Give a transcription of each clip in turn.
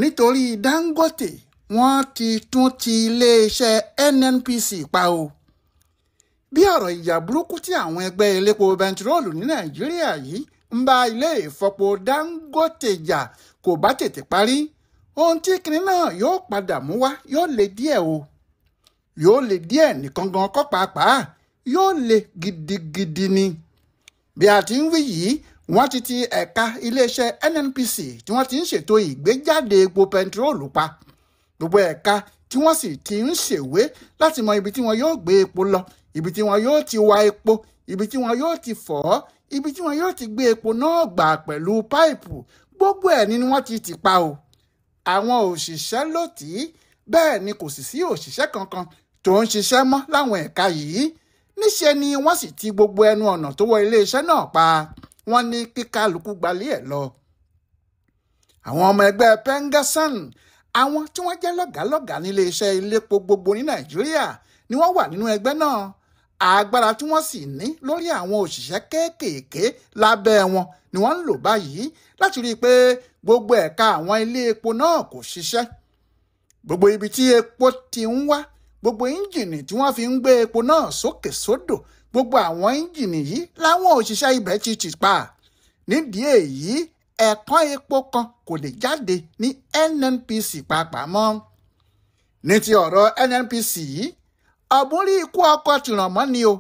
nítorí Dangote wọ́n ti tún ti iléeṣẹ́ Nnpc pa o. bí ọ̀rọ̀ ìjà burúkú tí àwọn ẹgbẹ́ elépo bẹntiróòlù ní Nàìjíríà yìí ń bá ilé ìfọpo Dangote jà kò bá tètè parí, ohun tí kinní náà yóò padà mú wá yóò le díẹ̀ o. yóò le díẹ̀ nìkan gan kọ́ pàápàá, yóò le gidigidi ni. bí a ti ń wí yìí, wọ́n ti ẹ̀ka iléeṣẹ́ Nnpc tí wọ́n ti ń ṣètò ìgbéjáde epo bẹntiróòlù pa. gbogbo ẹ̀ka tí wọ́n sì ti ń ṣèwé láti mọ ibi tí wọn yóò gbé epo lọ, ibi tí wọn yóò ti wa epo, ibi tí wọn yóò ti fọ̀ ọ́, ibi tí wọn yóò ti gbé epo náà gbà pẹ̀lú páìpù, gbogbo ẹ̀ ni wọ́n ti pa o. àwọn òṣìṣẹ́ ló tì í, bẹ́ẹ̀ ni kò sì sí òṣìṣẹ́ kankan tó ń ṣiṣẹ́ mọ́ láwọn ẹ̀ka yìí. níṣe ni wọ́n sì ti gbogbo ẹnu ọ̀nà tó wọ iléeṣẹ́ náà pa. wọ́n ní kíkálukú gbalé ẹ̀ lọ. àwọn ọmọ ẹgbẹ́ pengassan, àwọn tí wọ́n jẹ́ lọ́gàálọ́gàá nílé iṣẹ́ iléepo gbogbo ní Nàìjíríà ni wọ́n wà nínú ẹgbẹ́ náà. agbára tí wọ́n sì ní lórí àwọn òṣìṣẹ́ kéékèèké lábẹ́ wọn ni wọ́n ń lò báyìí láti rí i pé gbogbo ẹ̀ka àwọn ilé epo náà kò ṣiṣẹ́. gbogbo ibi tí epo ti ń wá, gbogbo ẹ́ńjìnì tí wọ́n fi ń gbé epo náà sókè sódò, gbogbo àwọn ẹ́ńjìnì yìí láwọn òṣìṣẹ́ ibẹ̀ ti pa. nídìí èyí, ẹ̀kọ́ epo kan kò lè jáde ní Nnpc pàápàá mọ́. ní ti ọ̀rọ̀ Nnpc yìí, ọ̀bùn rí ikú ọkọ tìrànmọ́ ni o.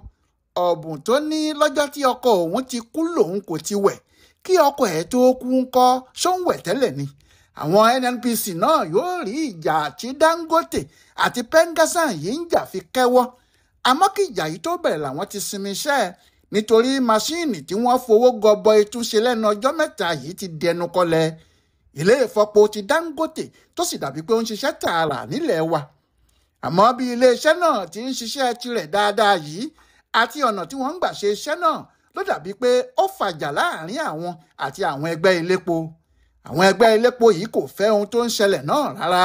ọ̀bùn tó ní lọ́jọ́ tí ọkọ òun ti kú lòun kò ti wẹ̀, kí ọkọ ẹ̀ tó kú ń kọ́ ṣóńwẹ̀ tẹ́lẹ̀ ni. àwọn Nnpc náà yóò rí ìjà tí Dangote àti pengassan yìí ń jà fi kẹ́wọ́. àmọ́ kí ìjà yìí tó bẹ̀rẹ̀ làwọn ti sinmi iṣẹ́, nítorí máṣíìnì tí wọ́n fowó gọbọi túnṣe lẹ́nu ọjọ́ mẹ́ta yìí ti dẹnu kọlẹ̀. ilé ìfọpo ti Dangote tó sì dàbí pé ó ń ṣiṣẹ́ tààrà nílẹ̀ wa. àmọ́ bí iléeṣẹ́ náà ti ń ṣiṣẹ́ tirẹ̀ dáadáa yìí, àti ọ̀nà tí wọ́n ń gbà ṣe iṣẹ́ náà ló dàbí pé ó fàjà láàrin àwọn àti àwọn ẹgbẹ́ elépo. àwọn ẹgbẹ́ elépo yìí kò fẹ́ ohun tó ń ṣẹlẹ̀ náà rárá.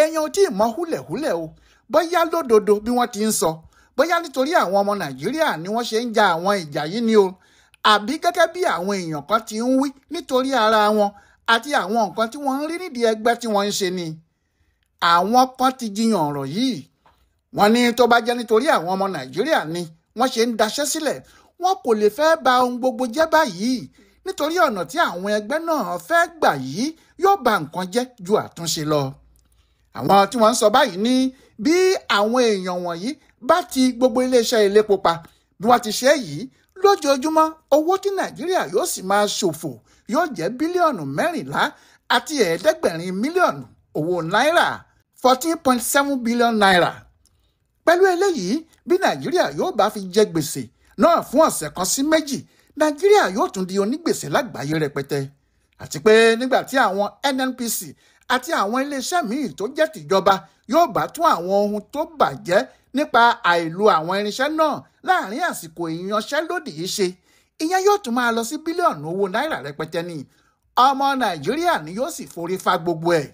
èèyàn ò tí ì mọ húlẹ̀húlẹ̀ o, bóyá lódodo bí wọ́n ti ń sọ, bóyá nítorí àwọn ọmọ Nàìjíríà ni wọ́n ṣe ń ja àwọn ìjà yìí ni o, àbí gẹ́gẹ́ bí àwọn èèyàn kan ti ń wí nítorí ara wọn àti àwọn nǹkan tí wọ́n ń rí nídìí ẹgbẹ́ tí wọ́n ń ṣe ni. àwọn kan ti jiyàn ọ̀rọ̀ yìí. wọ́n ní tó bá jẹ́ nítorí àwọn ọmọ Nàìjíríà ni wọ́n ṣe ń daṣẹ́ sílẹ̀, wọn kò lè fẹ́ ba ohun gbogbo jẹ́ báyìí, nítorí ọ̀nà tí àwọn ẹgbẹ́ náà fẹ́ gbà yìí yóò ba nǹkan jẹ́ ju àtúnṣe lọ. àwọn tí wọ́n ń sọ báyìí ní bí àwọn èèyàn wọ̀nyí bá ti gbogbo iléeṣẹ́ elépo pa bí wọ́n ti ṣe yìí, lójoojúmọ́ owó tí Nàìjíríà yóò sì máa ṣòfò yóò jẹ́ bílíọ̀nù 14 àti ẹ̀ẹ́dẹ́gbẹ̀rin mílíọ̀nù owó náírà, 14.7 billion naira. pẹ̀lú eléyìí, bí Nàìjíríà yóò bá fi jẹ gbèsè náà fún ọ̀sẹ̀ kan sí méjì, Nàìjíríà yóò tún di onígbèsè lágbàáyé rẹpẹtẹ. àti pé nígbà tí àwọn Nnpc àti àwọn iléeṣẹ́ míì tó jẹ́ tìjọba yóò bá tún àwọn ohun tó bàjẹ́ nípa àìlò àwọn irinṣẹ́ náà láàrin àsìkò ìyanṣẹ́lódì yìí ṣe, ìyẹn yóò tún máa lọ sí bílíọ̀nù owó náírà rẹpẹtẹ ni. ọmọ Nàìjíríà ni yóò sì forí fa gbogbo ẹ̀.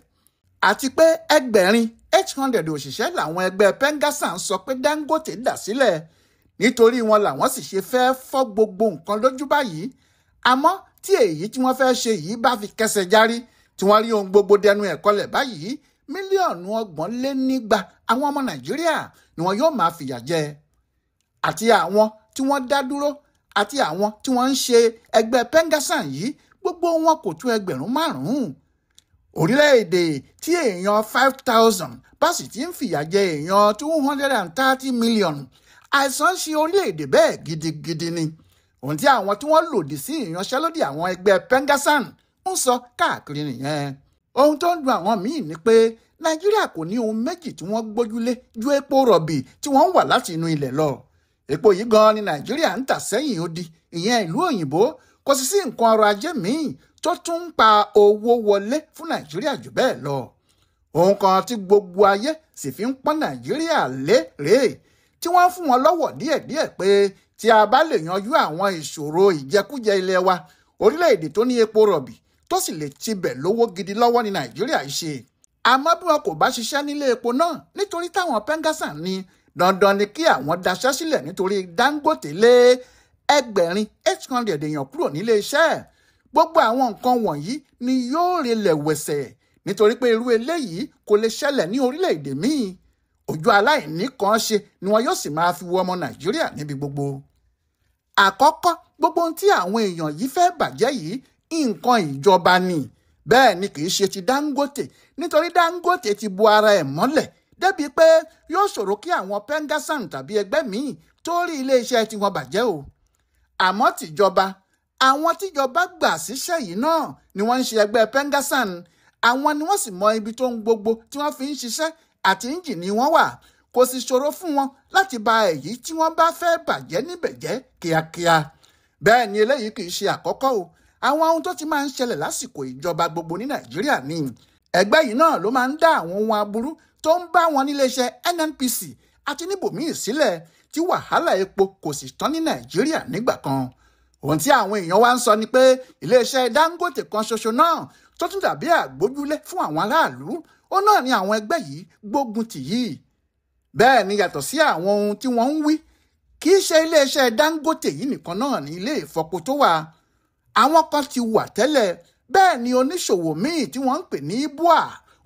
àti pé 800 òṣìṣẹ́ làwọn ẹgbẹ́ pengassan sọ pé Dangote dà sílẹ̀, nítorí wọn làwọn sì ṣe fẹ́ fọ́ gbogbo nǹkan lójú báyìí. àmọ́ tí èyí tí wọ́n fẹ́ ṣe yìí bá fi kẹsẹ̀ járí, tí wọ́n rí ohun gbogbo dẹnu ẹ̀ kọlẹ̀ báyìí, mílíọ̀nù 200 àwọn ọmọ Nàìjíríà ni wọn yóò máa fìyà jẹ. àti àwọn tí wọ́n dá dúró àti àwọn tí wọ́n ń ṣe ẹgbẹ́ pengassan yìí, gbogbo wọn kò tó 5,000. orílẹ̀-èdè tí èèyàn 5,000 bá sì ti ń fìyà jẹ èèyàn 230 mílíọ̀nù, àìsàn ṣe orílẹ̀-èdè bẹ́ẹ̀ gidigidi ni. ohun tí àwọn tí wọ́n lòdì sí ìyanṣẹ́lódì àwọn ẹgbẹ́ pengassan ń sọ káàkiri nìyẹn. ohun tó ń dùn àwọn míì ni pé Nàìjíríà kò ní ohun méjì tí wọ́n gbójúlé ju epo rọ̀bì tí wọ́n ń wà láti inú ilẹ̀ lọ. epo yìí gan ni Nàìjíríà ń tà sẹ́yìn odi, ìyẹn ìlú òyìnbó. kò sì sí nǹkan ọrọ̀ ajé míì tó tún ń pa owó wọlé fún Nàìjíríà jù bẹ́ẹ̀ lọ. ohun kan tí gbogbo ayé sì fi ń pọ́n Nàìjíríà lé rèé, tí wọ́n fún wọn lọ́wọ́ díẹ̀díẹ̀ pé tí a bá lè yanjú àwọn ìṣòro ìjẹkújẹ ilẹ̀ wa, orílẹ̀-èdè tó ní epo rọ̀bì tó sì lè tibẹ̀ lówó gidi lọ́wọ́ ní Nàìjíríà ṣe. àmọ́ bí wọn kò bá ṣiṣẹ́ nílé epo náà nítorí táwọn pengassan ní, dandan ni kí àwọn daṣẹ́ sílẹ̀ nítorí Dangote lé 800 èèyàn kúrò nílé iṣẹ́. gbogbo àwọn nǹkan wọ̀nyí ni yóò relẹ̀ wẹ̀sẹ̀ nítorí pé irú eléyìí kò lè ṣẹlẹ̀ ní orílẹ̀-èdè míì. Ojú aláìní kan ṣe ni wọn yóò sì máa fi wo ọmọ Nàìjíríà níbi gbogbo. Àkọ́kọ́, gbogbo ohun tí àwọn èèyàn yìí fẹ́ bàjẹ́ yìí nǹkan ìjọba ni. Bẹ́ẹ̀ ni kì í ṣe ti Dangote, nítorí Dangote ti bu ara ẹ̀ mọ́lẹ̀ débi pé yóò ṣòro kí àwọn Pengassan tàbí ẹgbẹ́ míì tó rí iléeṣẹ́ tiwọn bàjẹ́ o. Àmọ́ tìjọba, àwọn tíjọba gbà síṣẹ́ yìí náà ni wọ́n ń ṣe ẹgbẹ́ Pengassan. Àwọn ni wọ́n sì mọ ibi tó ń gbogbo tí wọ́n fi ń ṣiṣẹ́ àti ẹ́ńjìnì wọn wà. Kò sì ṣòro fún wọn láti ba èyí tí wọ́n bá fẹ́ bàjẹ́ níbẹ̀ jẹ́ kíákíá. Bẹ́ẹ̀ ni eléyìí kì í ṣe àkọ́kọ́ o. Àwọn ohun tó ti máa ń ṣẹlẹ̀ lásìkò ìjọba gbogbo ní Nàìjíríà ni. Ẹgbẹ́ yìí náà ló máa ń dá àwọn ohun aburú tó ń bá wọn níléeṣẹ́ Nnpc àti níbòmíì sílẹ̀ tí wàhálà epo kò sì tán ní Nàìjíríà nígbà kan. Ohun tí àwọn èèyàn wá ń sọ ni pé iléeṣẹ́ Dangote kan ṣoṣo náà tó tún dàbí àgbójúlé fún àwọn aráàlú, ó náà ni àwọn ẹgbẹ́ yìí gbógun tì yìí. Bẹ́ẹ̀ ni yàtọ̀ sí àwọn ohun tí wọ́n ń wí, kì í ṣe iléeṣẹ́ Dangote yìí nìkan náà ní ilé ìfọpo tó wà. Àwọn kan ti wà tẹ́lẹ̀. Bẹ́ẹ̀ ni oníṣòwò míì tí wọ́n ń pè ní Bua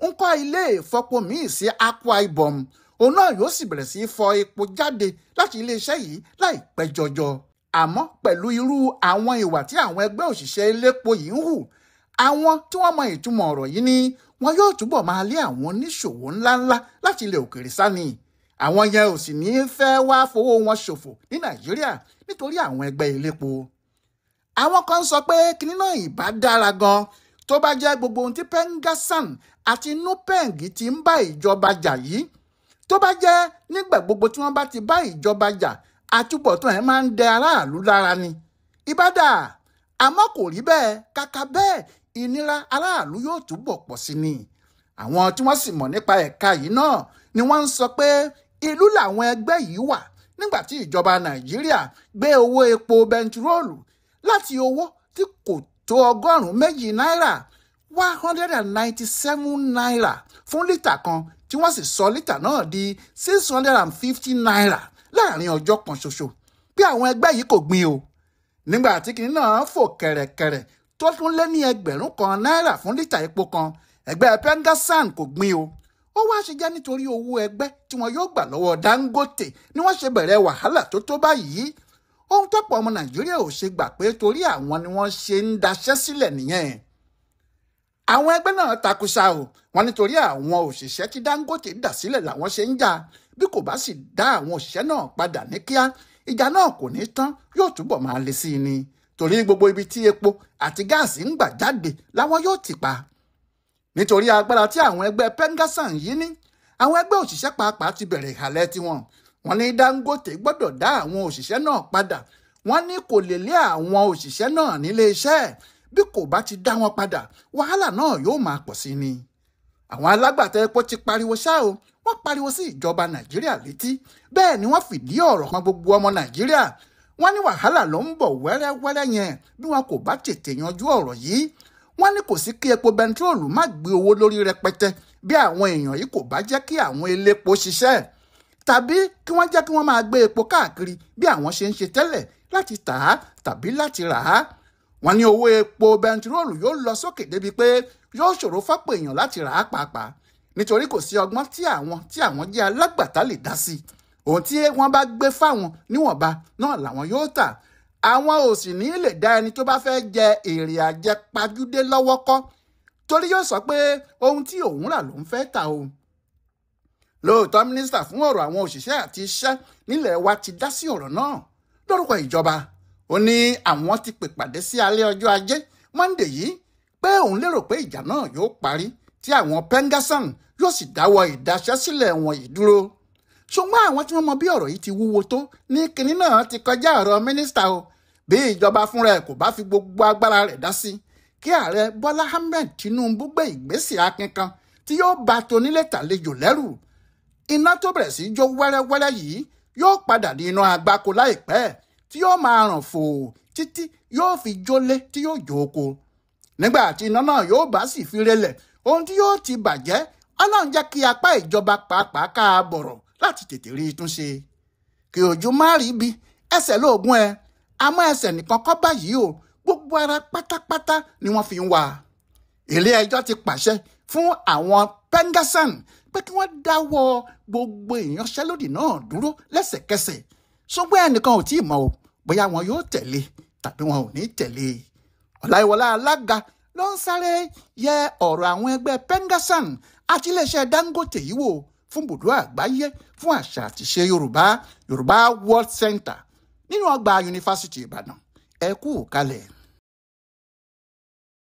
ń kọ́ ilé ìfọpo míì sí Akwa Ibom. Òun náà yóò sì bẹ̀rẹ̀ sí í fọ epo jáde láti iléeṣẹ́ yìí láìpẹ́ jọjọ. Àmọ́ pẹ̀lú irú àwọn ìwà tí àwọn ẹgbẹ́ òṣìṣẹ́ elépo yìí ń hù, àwọn tí wọ́n mọ ìtumọ̀ ọ̀rọ̀ yìí ni wọn yóò túbọ̀ máa lé àwọn oníṣòwò ńláńlá láti ilẹ̀ òkèèrè sáni. Àwọn yẹn ò sì ní fẹ́ wá fowó wọn ṣòfò ní Nàìjíríà nítorí àwọn ẹgbẹ́ elépo. Àwọn kan sọ pé kinní náà ìbá dára gan tó bá jẹ́ gbogbo ohun tí Pengassan àti Nupeng ti ń bá ìjọba jà yìí, tó bá jẹ́ nígbà gbogbo tí wọ́n bá ti bá ìjọba jà àtúbọ̀tán ẹ̀ máa ń dẹ aráàlú lára ni. Ìbádà, àmọ́ kò rí bẹ́ẹ̀. Kàkà bẹ́ẹ̀, ìnira aráàlú yóò túbọ̀ pọ̀ sí ni. Àwọn tí wọ́n sì mọ̀ nípa ẹ̀ka yìí náà ni wọ́n ń sọ pé ìlú làwọn ẹgbẹ́ yìí wà nígbà tí ìjọba Nàìjíríà gbé owó epo bẹntiróòlù láti owó tí kò tó 120 náírà 197 náírà fún lítà kan, tí wọ́n sì sọ lítà náà di 650 náírà láàrin ọjọ́ kan ṣoṣo. Bí àwọn ẹgbẹ́ yìí kò gbìn o. Nígbà tí kinní náà fò kẹ̀rẹ̀kẹ̀rẹ̀ tó tún lé ní 1,000 náírà fún lítà epo kan, ẹgbẹ́ Pengassan kò gbìn o. Ó wá ṣe jẹ́ nítorí owó ẹgbẹ́ tí wọn yóò gbà lọ́wọ́ Dangote ni wọ́n ṣe bẹ̀rẹ̀ wàhálà tó tó báyìí. Ohun tó pọ̀ ọmọ Nàìjíríà ò ṣe gbà pé torí àwọn ni wọ́n ṣe ń daṣẹ́ sílẹ̀ nìyẹn. Àwọn ẹgbẹ́ náà takuṣa o. Wọ́n nítorí àwọn òṣìṣẹ́ tí Dangote dà sílẹ̀ làwọn ṣe ń jà. Bí kò bá sì dá àwọn òṣìṣẹ́ náà padà ní kíá, ìjà náà kò ní tán, yóò túbọ̀ máa le sí i ni. Torí gbogbo ibi tí epo àti gáàsì ń gbà jáde làwọn yóò tì pa. Nítorí agbára tí àwọn ẹgbẹ́ Pengassan yìí ní, àwọn ẹgbẹ́ òṣìṣẹ́ pàápàá ti bẹ̀rẹ̀ ìhàlẹ̀ tiwọn. Wọ́n ní Dangote gbọ́dọ̀ dá àwọn òṣìṣẹ́ náà padà. Wọ́n ní kò lè lé àwọn òṣìṣẹ́ náà nílé iṣẹ́. Bí kò bá ti dá wọn padà, wàhálà náà yóò máa pọ̀ sí ni. Àwọn alágbàtà epo ti pariwo ṣá o. Wọ́n pariwo sí ìjọba Nàìjíríà létí. Bẹ́ẹ̀ ni wọ́n fìdí ọ̀rọ̀ kan gbogbo ọmọ Nàìjíríà. Wọ́n ní wàhálà ló ń bọ̀ wẹ́rẹ́wẹ́rẹ́ yẹn bí wọn kò bá tètè yanjú ọ̀rọ̀ yìí. Wọ́n ní kò sí kí epo bẹntiróòlù má gbé owó lórí rẹpẹtẹ bí àwọn èèyàn yìí kò bá jẹ́ kí àwọn elépo ṣiṣẹ́, tàbí kí wọ́n jẹ́ kí wọ́n máa gbé epo káàkiri bí àwọn ṣe ń ṣe tẹ́lẹ̀ láti tà á tàbí láti rà á. Wọ́n ní owó epo bẹntiróòlù yóò lọ sókè débi pé yóò ṣòro fọ́pọ̀ èèyàn láti rà á pàápàá, nítorí kò sí ọgbọ́n tí àwọn jẹ́ alágbàtà lè dá sí. Ohun tí wọ́n bá gbé fáwọn níwọ̀nba náà làwọn yóò tà. Àwọn ò sì ní lè dá ẹni tó bá fẹ́ jẹ èrè àjẹpajúdé lọ́wọ́ kọ́, torí yóò sọ pé ohun tí òun rà ló ń fẹ́ tà o. Lóòótọ́ mínísítà fún ọ̀rọ̀ àwọn òṣìṣẹ́ àti iṣẹ́ nílẹ̀ wa ti dá sí ọ̀rọ̀ náà lórúkọ ìjọba. Ó ní àwọn ti pèpàdé sí alẹ́ ọjọ́ Ajé Monday yìí pé òun lérò pé ìjà náà yóò parí tí àwọn Pengassan yóò sì dáwọ́ ìdaṣẹ́sílẹ̀ wọn yìí dúró. Ṣùgbọ́n àwọn tí wọ́n mọ bí ọ̀rọ̀ yìí ti wúwo tó ní kinní náà ti kọjá ọ̀rọ̀ mínísítà o. Bí ìjọba fúnra ẹ̀ kò bá fi gbogbo agbára rẹ̀ dá sí, kí ààrẹ Bọ́lá Ahmed Tinubu gbé ìgbésẹ̀ akin kan tí yóò bá tonílé tàlejò lẹ́rù. Iná tó bẹ̀rẹ̀ sí jó wẹ́rẹ́wẹ́rẹ́ yìí yóò padà di iná àgbákò láìpẹ́ tí yóò máa ràn fò títí yóò fi jólé tí yóò jó oko. Nígbà tí iná náà yóò bá sì fi relẹ̀, ohun tí yóò ti bàjẹ́, Ọlọ́run jẹ́ kí apá ìjọba pàápàá ká bọ̀rọ̀ láti tètè rí i túnṣe. Kí ojú má rí ibi, ẹsẹ̀ lóògùn ẹ. Àmọ́ ẹsẹ̀ nìkan kọ́ báyìí o. Gbogbo gbogbo ara pátápátá ni wọ́n fi ń wá. Ilé ẹjọ́ ti pàṣẹ fún àwọn Pengassan pé kí wọ́n dáwọ́ gbogbo ìyanṣẹ́lódì náà dúró lẹ́sẹ̀kẹsẹ̀. Ṣùgbọ́n ẹnìkan ò tí ì mọ̀ o bóyá wọn yóò tẹ̀lé tàbí wọn ò ní tẹ̀lé. Ọláyíwọlá Alága ló ń sáré yẹ ọ̀rọ̀ àwọn ẹgbẹ́ Pengassan àti iléeṣẹ́ Dangote yìí wò fún ibùdó àgbáyé fún àṣà àtìṣe Yorùbá World Center nínú ọgbà Yunifásítì Ìbàdàn. Ẹ kú kalẹ̀.